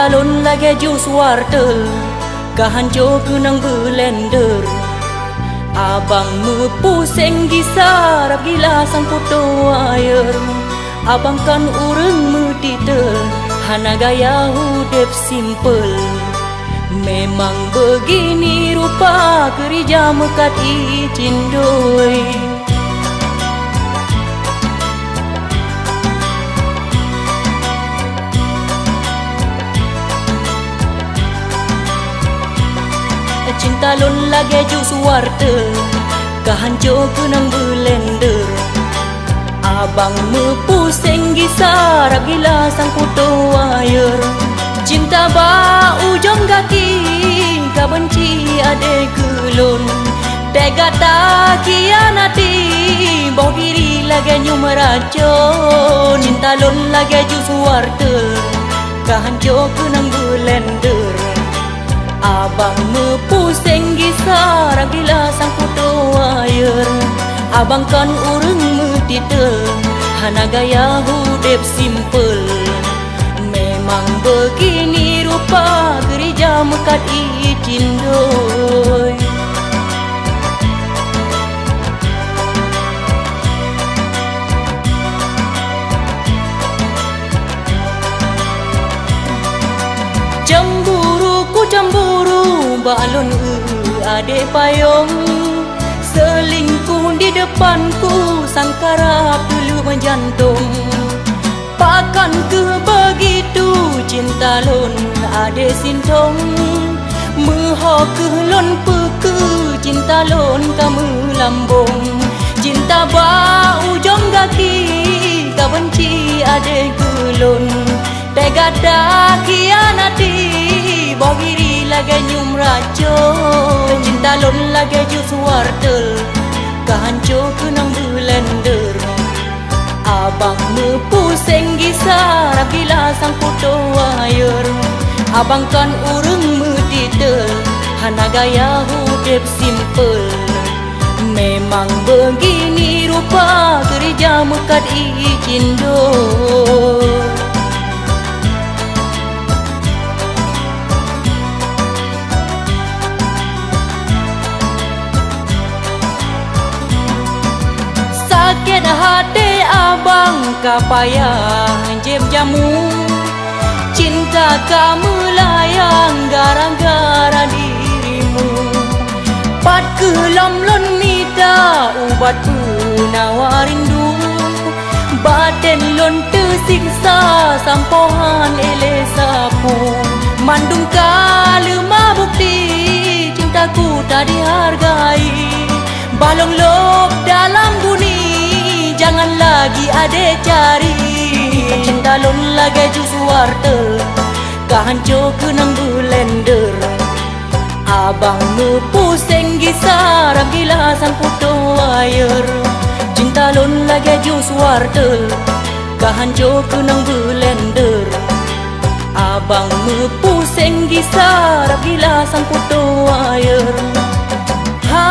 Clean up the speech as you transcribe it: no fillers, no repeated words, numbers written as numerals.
Cintalon lagi jus wartel kahanjo kenang blender. Abang mu pusing gisarap gila sang foto air. Abang kan urang mu titel hana gaya hudep simple. Memang begini rupa kerja mekat izin doi. Cintalon lagi jus wartel kahanjo kenang blender. Abang me pusing gisarap gila sang foto air. Cinta ba ujung kaki ka benci ade gelon. Tega tak kianati boh diri lagi nyum racun. Cintalon lagi jus wartel kahanjo kenang blender. Abang me pusing gisarap gila sang foto air. Abang kan urang me titel hana gaya hudep simple. Memang begini rupa kerja mekat izin doi. Cemburu balon ade payung. Selingkuh di depanku sangkara dulu menjantung. Pakan ke begitu cintalon ade sintong. Meho ke lon peke cintalon kamu lambung. Cinta ba ujung kaki ka benci ade gelon. Tega dak kianati boh diri lagi nyum racun. Cintalon lagi jus wartel kahanjo kenang blender. Abang me pusing gisarap gila sang foto air. Abang kan urang me titel hana gaya hudep simple. Memang begini rupa kerja mekat izin doi. Sakit hati abang kapayah jem jamu. Cinta kamu layang gara-gara dirimu. Pat kelam lon mita ubat penawa rindu. Badan lon tersiksa sampohan ele sapu. Mandung kalema bukti cintaku tak dihargai. Balong lop dalam buni jangan lagi ade cari. Cintalon lagi jus wartel kahanjo kenang blender. Abang me pusing gisarap gila sang foto air. Cintalon lagi jus wartel kahanjo kenang blender. Abang me pusing gisarap gila sang foto air. Ha